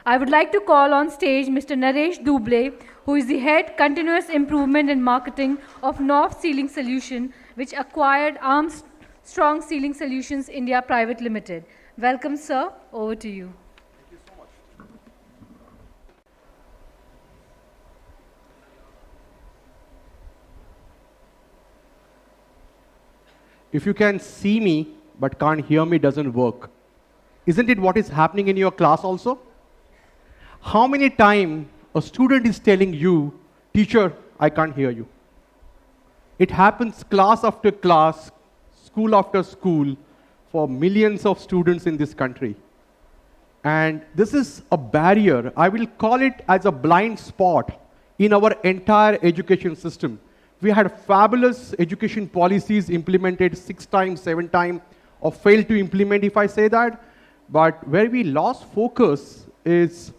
I would like to call on stage Mr. 𝗟𝗶𝗸𝗲, who is the Head Continuous Improvement and Marketing of Knauf Ceiling Solution, which acquired Armstrong Ceiling Solutions India Private Limited. Welcome, sir. Over to you. Thank you so much. If you can see me but can't hear me, doesn't work. Isn't it what is happening in your class also? How many times a student is telling you, teacher, I can't hear you? It happens class after class, school after school, for millions of students in this country. And this is a barrier. I will call it as a blind spot in our entire education system. We had fabulous education policies implemented 6 times, 7 times, or failed to implement, if I say that. But where we lost focus is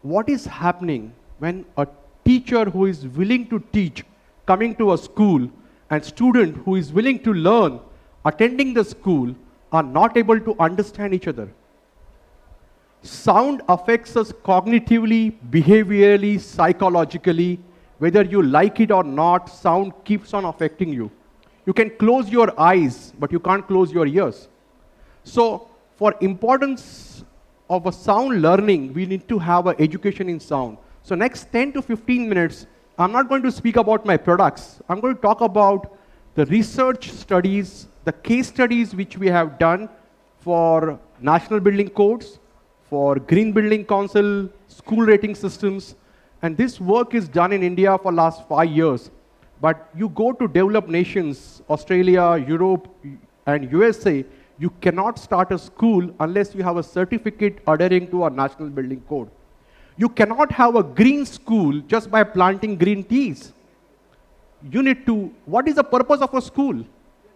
what is happening when a teacher who is willing to teach, coming to a school, and student who is willing to learn, attending the school, are not able to understand each other. Sound affects us cognitively, behaviorally, psychologically. Whether you like it or not, sound keeps on affecting you. You can close your eyes, but you can't close your ears. So, for importance of a sound learning, we need to have an education in sound. So next 10 to 15 minutes, I'm not going to speak about my products. I'm going to talk about the research studies, the case studies which we have done for National Building Codes, for Green Building Council, school rating systems. And this work is done in India for last 5 years. But you go to developed nations, Australia, Europe, and USA, you cannot start a school unless you have a certificate adhering to our National Building Code. You cannot have a green school just by planting green trees. You need to, what is the purpose of a school?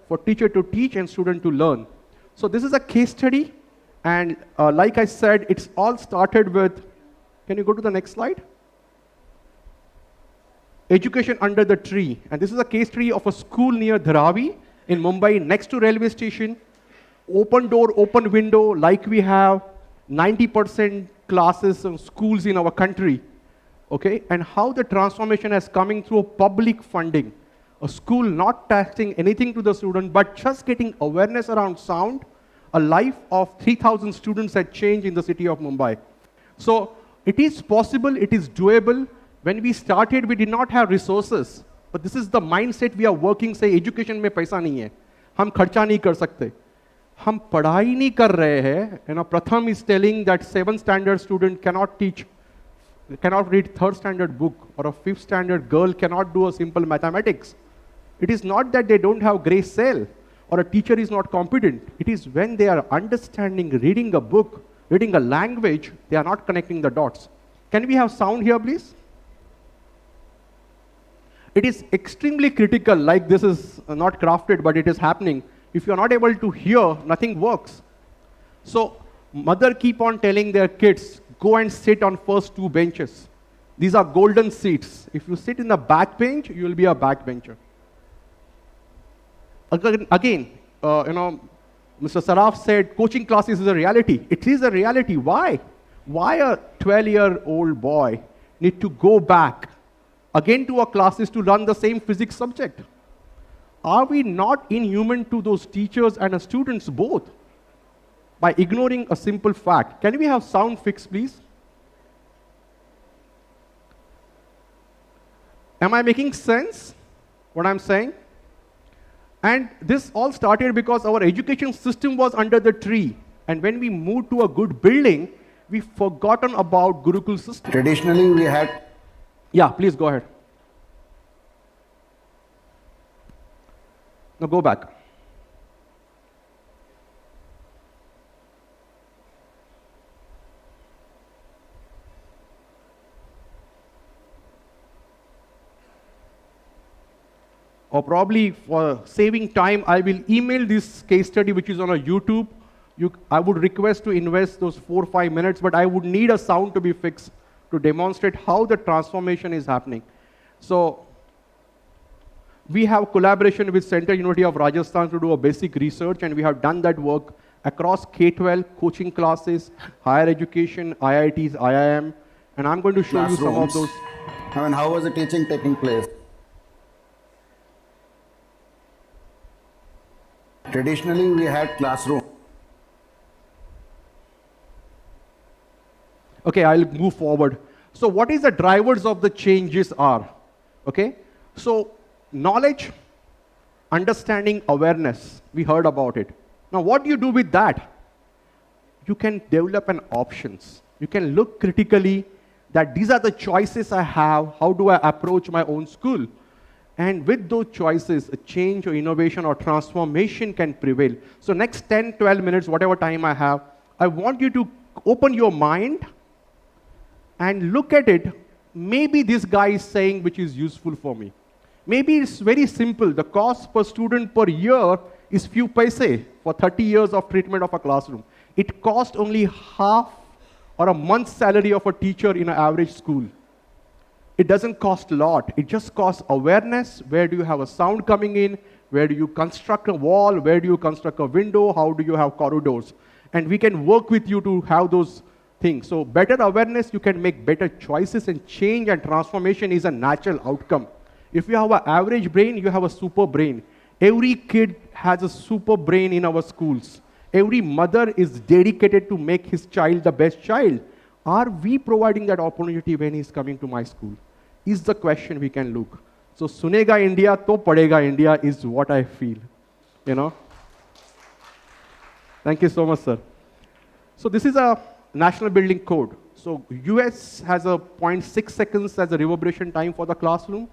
For teacher to teach and student to learn. So this is a case study. And like I said, it's all started with, can you go to the next slide? Education under the tree. And this is a case study of a school near Dharavi in Mumbai, next to railway station. Open door, open window, like we have 90% classes and schools in our country. Okay? And how the transformation is coming through public funding. A school not taxing anything to the student, but just getting awareness around sound. A life of 3,000 students had changed in the city of Mumbai. So it is possible, it is doable. When we started, we did not have resources. But this is the mindset we are working, say, education में पैसा नहीं है. हम खर्चा नहीं कर सकते. हम पढ़ाई नहीं कर रहे हैं. You know, Pratham is telling that 7th standard student cannot teach, cannot read 3rd standard book, or a 5th standard girl cannot do a simple mathematics. It is not that they don't have grace cell, or a teacher is not competent. It is when they are understanding, reading a book, reading a language, they are not connecting the dots. Can we have sound here, please? It is extremely critical, like this is not crafted, but it is happening. If you are not able to hear, nothing works. So, mother keep on telling their kids, go and sit on first 2 benches. These are golden seats. If you sit in the back bench, you will be a backbencher. Again, you know, Mr. Saraf said coaching classes is a reality. It is a reality. Why? Why a 12-year-old boy need to go back again to our classes to run the same physics subject? Are we not inhuman to those teachers and students both by ignoring a simple fact? Can we have sound fix, please? Am I making sense what I'm saying? And this all started because our education system was under the tree. And when we moved to a good building, we forgotten about Gurukul system. Traditionally, we had... Yeah, please go ahead. Now go back. Or probably for saving time, I will email this case study which is on a YouTube. I would request to invest those 4 or 5 minutes, but I would need a sound to be fixed to demonstrate how the transformation is happening. So we have collaboration with Central University of Rajasthan to do a basic research, and we have done that work. across K-12, coaching classes, higher education, IITs, IIM, and I'm going to show you some of those. I mean, how was the teaching taking place? Traditionally, we had classroom. Okay, I'll move forward. So what is the drivers of the changes are? Okay, so knowledge, understanding, awareness, we heard about it. Now what do you do with that? You can develop an options. You can look critically that these are the choices I have, how do I approach my own school? And with those choices, a change or innovation or transformation can prevail. So next 10, 12 minutes, whatever time I have, I want you to open your mind and look at it. Maybe this guy is saying which is useful for me. Maybe it's very simple. The cost per student per year is few paise for 30 years of treatment of a classroom. It costs only half or a month's salary of a teacher in an average school. It doesn't cost a lot. It just costs awareness. Where do you have a sound coming in? Where do you construct a wall? Where do you construct a window? How do you have corridors? And we can work with you to have those things. So better awareness, you can make better choices, and change and transformation is a natural outcome. If you have an average brain, you have a super brain. Every kid has a super brain in our schools. Every mother is dedicated to make his child the best child. Are we providing that opportunity when he's coming to my school? Is the question we can look. So sunega India, to padega India is what I feel. You know? Thank you so much, sir. So this is a national building code. So US has a 0.6 seconds as a reverberation time for the classroom.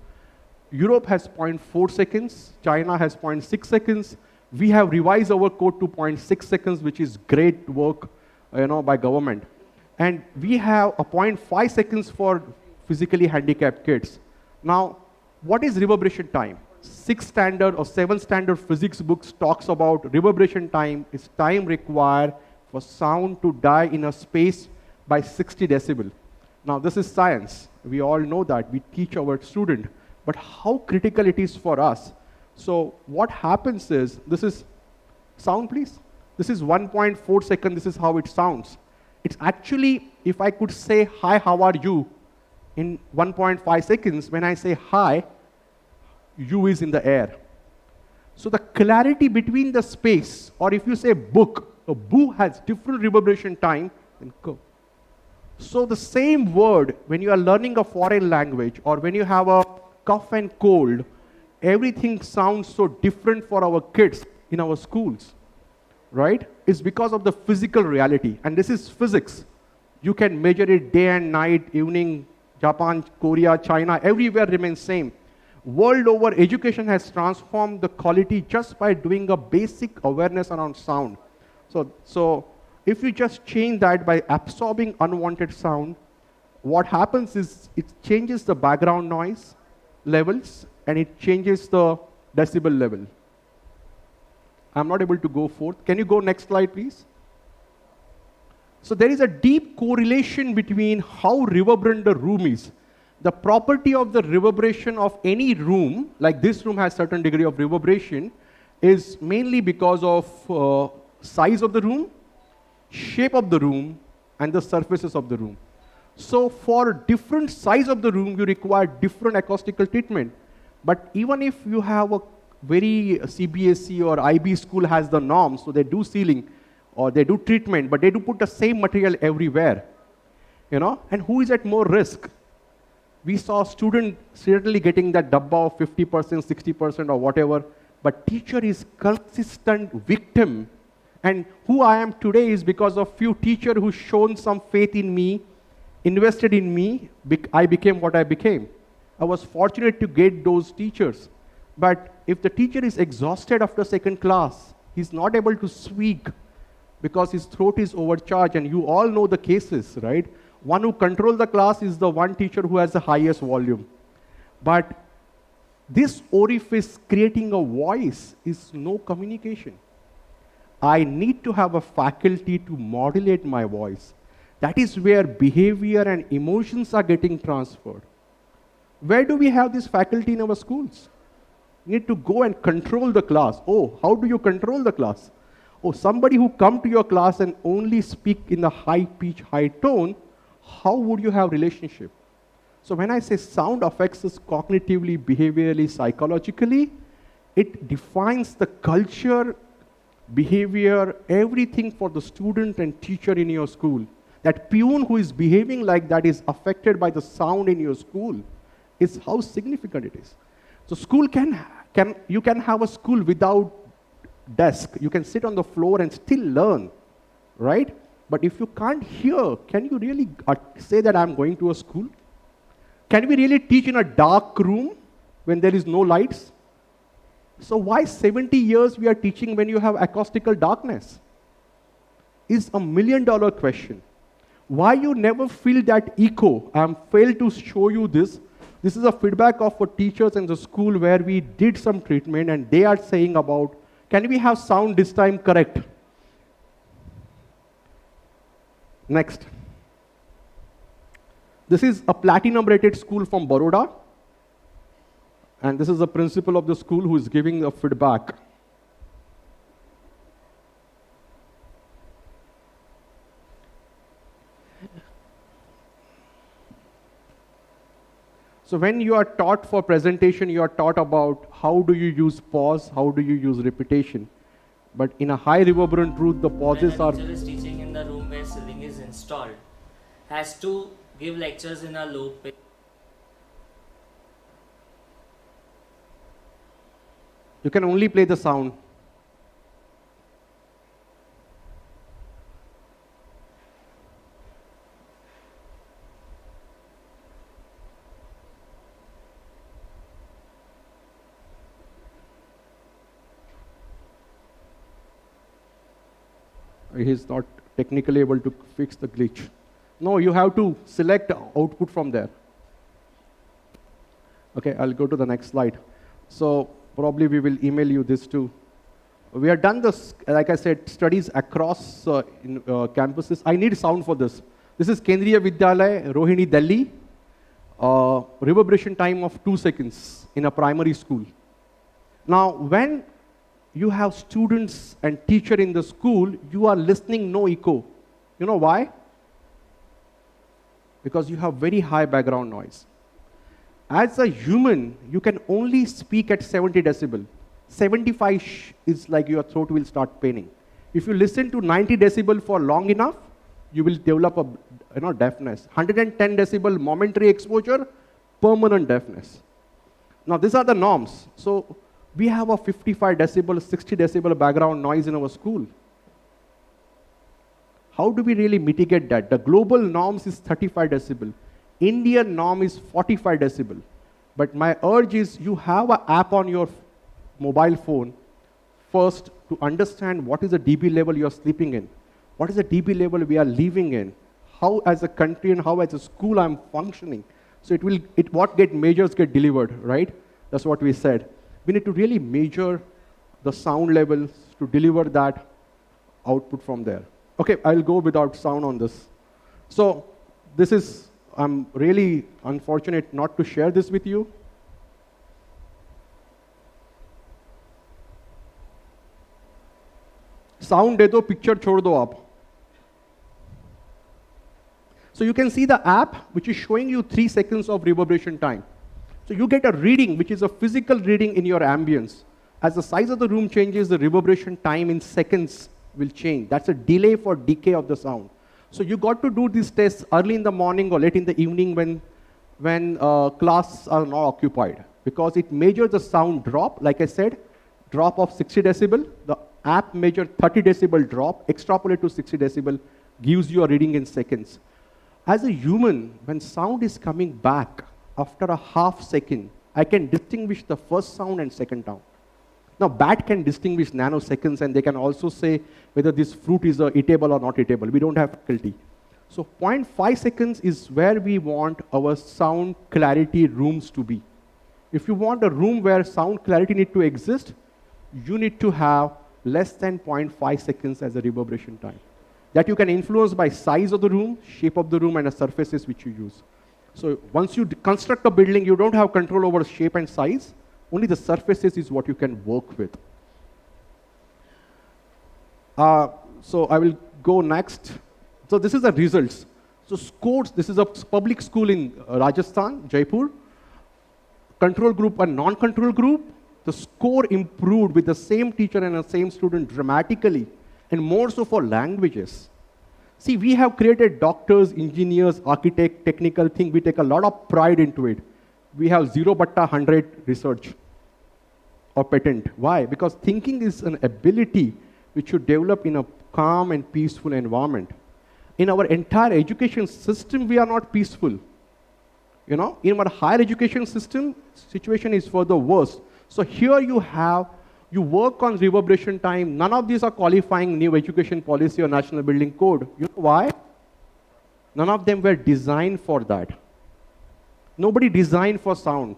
Europe has 0.4 seconds. China has 0.6 seconds. We have revised our code to 0.6 seconds, which is great work, by government. And we have a 0.5 seconds for physically handicapped kids. Now, what is reverberation time? 6th standard or 7th standard physics books talks about reverberation time is time required for sound to die in a space by 60 decibel. Now, this is science. We all know that. We teach our student. But how critical it is for us. So what happens is, this is sound, please. This is 1.4 seconds. This is how it sounds. It's actually, if I could say, hi, how are you? In 1.5 seconds, when I say hi, you is in the air. So the clarity between the space, or if you say book, a boo has different reverberation time than go. So the same word, when you are learning a foreign language, or when you have a cough and cold, everything sounds so different for our kids in our schools, right? It's because of the physical reality. And this is physics. You can measure it day and night, evening, Japan, Korea, China, everywhere remains same. World over, education has transformed the quality just by doing a basic awareness around sound. So if you just change that by absorbing unwanted sound, what happens is it changes the background noise levels, and it changes the decibel level. I'm not able to go forth. Can you go next slide, please? So there is a deep correlation between how reverberant the room is. The property of the reverberation of any room, like this room has certain degree of reverberation, is mainly because of size of the room, shape of the room, and the surfaces of the room. So for different size of the room, you require different acoustical treatment. But even if you have a very CBSE or IB school has the norms, so they do ceiling or they do treatment, but they do put the same material everywhere. And who is at more risk? We saw student certainly getting that dabba of 50%, 60% or whatever, but teacher is consistent victim. And who I am today is because of few teacher who shown some faith in me, invested in me, I became what I became. I was fortunate to get those teachers. But if the teacher is exhausted after second class, he's not able to speak because his throat is overcharged, and you all know the cases, right? One who controls the class is the one teacher who has the highest volume. But this orifice creating a voice is no communication. I need to have a faculty to modulate my voice. That is where behavior and emotions are getting transferred. Where do we have this faculty in our schools? We need to go and control the class. Oh, how do you control the class? or somebody who come to your class and only speak in the high pitch, high tone, how would you have relationship? So when I say sound affects us cognitively, behaviorally, psychologically, it defines the culture, behavior, everything for the student and teacher in your school. That peon who is behaving like that is affected by the sound in your school. Is how significant it is. So school you can have a school without desk. You can sit on the floor and still learn, right? But if you can't hear, can you really say that I'm going to a school? Can we really teach in a dark room when there is no lights? So why 70 years we are teaching when you have acoustical darkness? Is $1 million question. Why you never feel that echo? I'm failed to show you this. This is a feedback of our teachers in the school where we did some treatment and they are saying about, can we have sound this time correct? Next. This is a platinum rated school from Baroda. And this is the principal of the school who is giving a feedback. So when you are taught for presentation, you are taught about how do you use pause, how do you use repetition. But in a high reverberant truth, the pauses are... When a teacher is teaching in the room where ceiling is installed, has to give lectures in a low pitch. You can only play the sound. He's not technically able to fix the glitch. No, you have to select output from there. Okay, I'll go to the next slide. So probably we will email you this too. We have done this, like I said, studies across campuses. I need sound for this. This is 𝗟𝗶𝗸𝗲 Vidyalaya, Rohini, Delhi. Reverberation time of 2 seconds in a primary school. Now, when you have students and teacher in the school, you are listening no echo. You know why? Because you have very high background noise. As a human, you can only speak at 70 decibel. 75 is like your throat will start paining. If you listen to 90 decibel for long enough, you will develop a deafness. 110 decibel momentary exposure, permanent deafness. Now these are the norms. So we have a 55 decibel, 60 decibel background noise in our school. How do we really mitigate that? The global norms is 35 decibel. Indian norm is 45 decibel. But my urge is you have an app on your mobile phone first to understand what is the dB level you are sleeping in. What is the dB level we are living in? How as a country and how as a school I'm functioning. So what measures get delivered, right? That's what we said. We need to really measure the sound levels to deliver that output from there. Okay, I'll go without sound on this. So this is, I'm really unfortunate not to share this with you. Sound de do, picture chhod do aap. So you can see the app which is showing you 3 seconds of reverberation time. So you get a reading which is a physical reading in your ambience. As the size of the room changes, the reverberation time in seconds will change. That's a delay for decay of the sound. So you got to do these tests early in the morning or late in the evening when classes are not occupied, because it measures the sound drop. Like I said, drop of 60 decibel. The app measures 30 decibel drop, extrapolate to 60 decibel, gives you a reading in seconds. As a human, when sound is coming back after a half second, I can distinguish the first sound and second sound. Now, bat can distinguish nanoseconds, and they can also say whether this fruit is eatable or not eatable. We don't have faculty. So 0.5 seconds is where we want our sound clarity rooms to be. If you want a room where sound clarity need to exist, you need to have less than 0.5 seconds as a reverberation time. That you can influence by size of the room, shape of the room, and the surfaces which you use. So once you construct a building, you don't have control over shape and size. Only the surfaces is what you can work with. So I will go next. So this is the results. So scores, this is a public school in Rajasthan, Jaipur. Control group and non-control group, the score improved with the same teacher and the same student dramatically, and more so for languages. See, we have created doctors, engineers, architects, technical thing. We take a lot of pride into it. We have 0/100 research or patent. Why? Because thinking is an ability which should develop in a calm and peaceful environment. In our entire education system, we are not peaceful. You know, in our higher education system, situation is further worse. So here you work on reverberation time. None of these are qualifying new education policy or national building code. You know why? None of them were designed for that. Nobody designed for sound.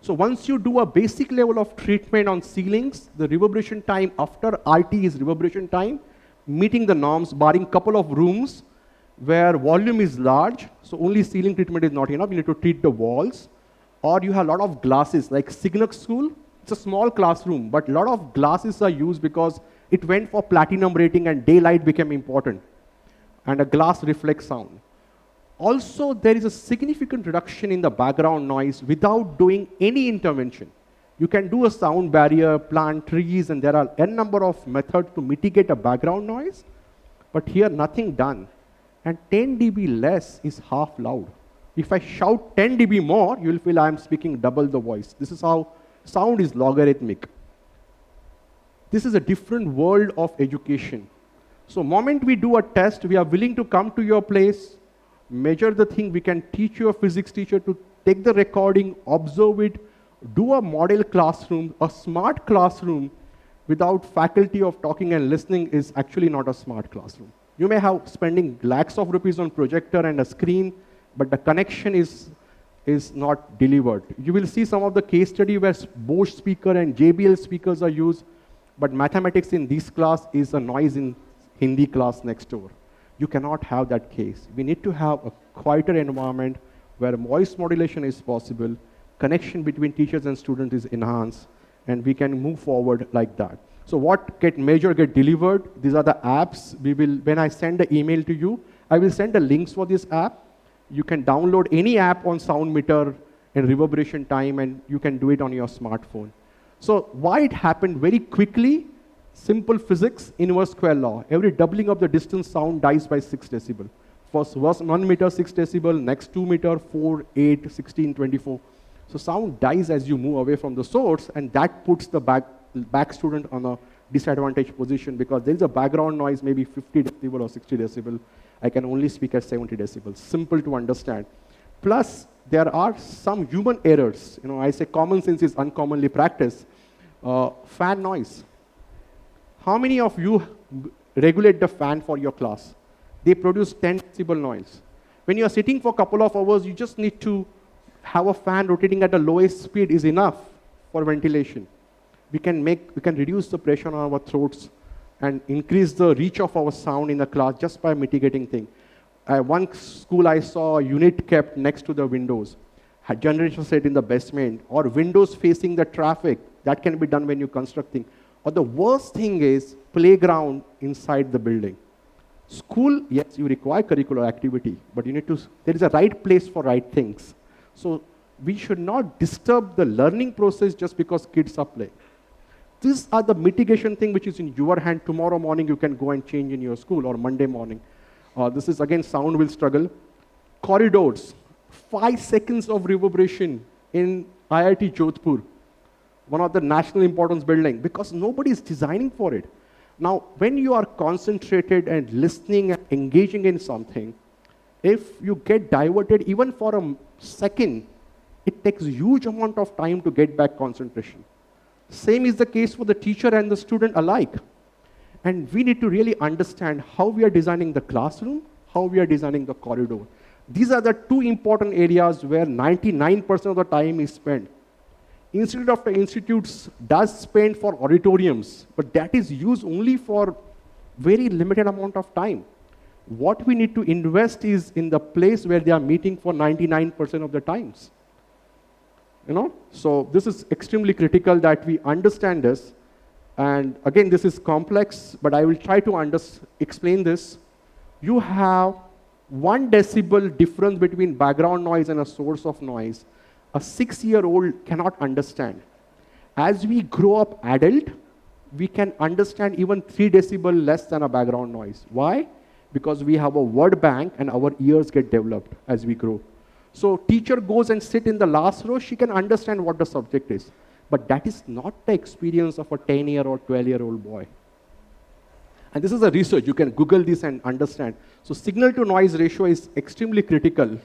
So once you do a basic level of treatment on ceilings, the reverberation time after RT is reverberation time, meeting the norms, barring couple of rooms where volume is large, so only ceiling treatment is not enough. You need to treat the walls. Or you have a lot of glasses, like Signac School. It's a small classroom, but a lot of glasses are used because it went for platinum rating and daylight became important. And a glass reflects sound. Also, there is a significant reduction in the background noise without doing any intervention. You can do a sound barrier, plant trees, and there are n number of methods to mitigate a background noise. But here, nothing done. And 10 dB less is half loud. If I shout 10 dB more, you will feel I am speaking double the voice. This is how sound is logarithmic. This is a different world of education. So moment we do a test, we are willing to come to your place, measure the thing, we can teach your physics teacher to take the recording, observe it, do a model classroom. A smart classroom without faculty of talking and listening is actually not a smart classroom. You may have spending lakhs of rupees on projector and a screen, but the connection is not delivered. You will see some of the case study where Bosch speaker and JBL speakers are used, but mathematics in this class is a noise in Hindi class next door. You cannot have that case. We need to have a quieter environment where voice modulation is possible, connection between teachers and students is enhanced, and we can move forward like that. So what get measured, get delivered, these are the apps. When I send the email to you, I will send the links for this app. You can download any app on sound meter and reverberation time, and you can do it on your smartphone. So why it happened very quickly? Simple physics, inverse square law. Every doubling of the distance, sound dies by 6 decibel. First 1 meter, 6 decibel, next 2 meter, 4, 8, 16, 24. So sound dies as you move away from the source, and that puts the back student on a disadvantaged position because there is a background noise, maybe 50 decibel or 60 decibel. I can only speak at 70 decibels. Simple to understand. Plus, there are some human errors. You know, I say common sense is uncommonly practiced. Fan noise. How many of you regulate the fan for your class? They produce 10 decibel noise. When you are sitting for a couple of hours, you just need to have a fan rotating at the lowest speed is enough for ventilation. We can reduce the pressure on our throats and increase the reach of our sound in the class just by mitigating things. One school I saw a unit kept next to the windows, had generator set in the basement, or windows facing the traffic. That can be done when you construct things. Or the worst thing is playground inside the building. School, yes, you require curricular activity, but you need to, there is a right place for right things. So we should not disturb the learning process just because kids are playing. These are the mitigation thing which is in your hand. Tomorrow morning you can go and change in your school, or Monday morning. This is again sound will struggle. Corridors, 5 seconds of reverberation in IIT Jodhpur, one of the national importance building, because nobody is designing for it. Now, when you are concentrated and listening and engaging in something, if you get diverted even for a second, it takes a huge amount of time to get back concentration. Same is the case for the teacher and the student alike. And we need to really understand how we are designing the classroom, how we are designing the corridor. These are the 2 important areas where 99% of the time is spent. Institute of the Institutes does spend for auditoriums, but that is used only for very limited amount of time. What we need to invest is in the place where they are meeting for 99% of the times. You know? So this is extremely critical that we understand this. And again, this is complex, but I will try to explain this. You have 1 decibel difference between background noise and a source of noise. A 6-year-old cannot understand. As we grow up adult, we can understand even 3 decibel less than a background noise. Why? Because we have a word bank and our ears get developed as we grow. So teacher goes and sit in the last row, she can understand what the subject is. But that is not the experience of a 10-year or 12-year-old boy. And this is a research, you can Google this and understand. So signal to noise ratio is extremely critical,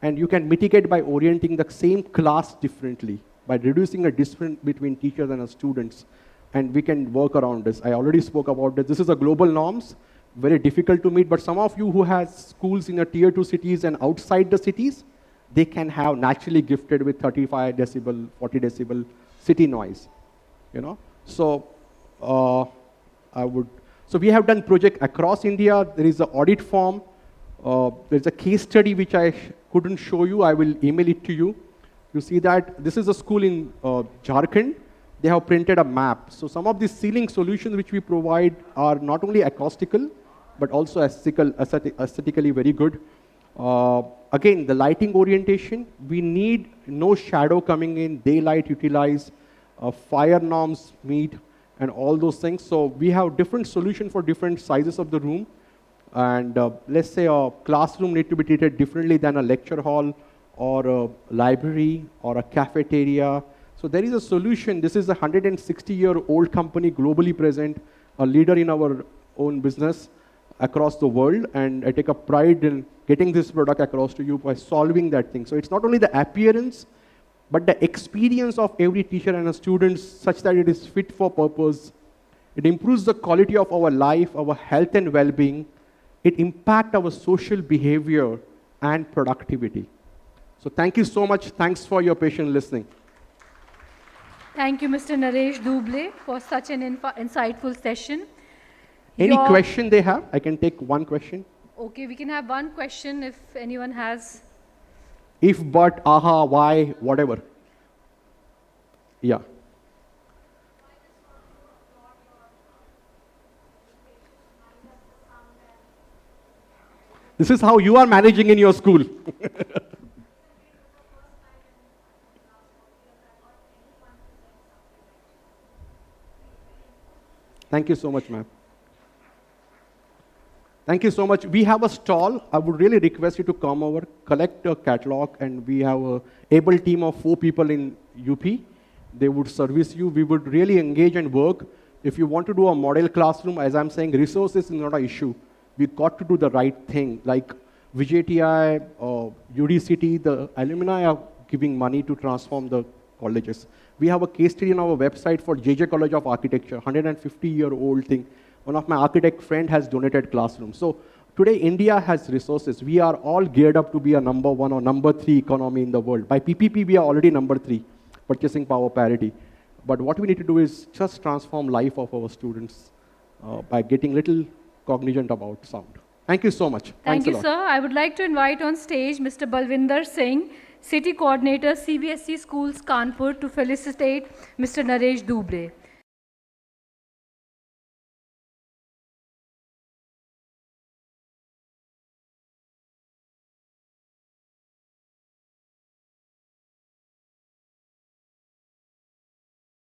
and you can mitigate by orienting the same class differently, by reducing a difference between teachers and students. And we can work around this. I already spoke about this. This is a global norms, very difficult to meet, but some of you who has schools in a tier 2 cities and outside the cities, they can have naturally gifted with 35 decibel, 40 decibel city noise, you know. So so we have done project across India. There is an audit form. There's a case study which I couldn't show you. I will email it to you. You see that this is a school in Jharkhand. They have printed a map. So some of these ceiling solutions which we provide are not only acoustical, but also aesthetically very good. Again, the lighting orientation, we need no shadow coming in, daylight utilize, fire norms meet, and all those things. So we have different solutions for different sizes of the room. And let's say a classroom need to be treated differently than a lecture hall or a library or a cafeteria. So there is a solution. This is a 160-year-old company, globally present, a leader in our own business across the world. And I take a pride in getting this product across to you by solving that thing. So it's not only the appearance, but the experience of every teacher and a student such that it is fit for purpose. It improves the quality of our life, our health and well-being. It impacts our social behavior and productivity. So thank you so much. Thanks for your patient listening. Thank you, Mr. 𝗟𝗶𝗸𝗲, for such an insightful session. Any question they have? I can take one question. Okay, we can have one question if anyone has. If, but, aha, why, whatever. Yeah. This is how you are managing in your school. Thank you so much, ma'am. Thank you so much. We have a stall. I would really request you to come over, collect a catalog, and we have an able team of 4 people in UP. They would service you. We would really engage and work. If you want to do a model classroom, as I'm saying, resources is not an issue. We got to do the right thing. Like VJTI, UDCT, the alumni are giving money to transform the colleges. We have a case study on our website for JJ College of Architecture, 150-year-old thing. One of my architect friend has donated classrooms. So today India has resources. We are all geared up to be a number 1 or number 3 economy in the world. By PPP, we are already number 3, purchasing power parity. But what we need to do is just transform life of our students by getting little cognizant about sound. Thank you so much. Thank you, sir. I would like to invite on stage Mr. Balwinder Singh, City Coordinator, CBSE Schools, Kanpur, to felicitate Mr. 𝗟𝗶𝗸𝗲.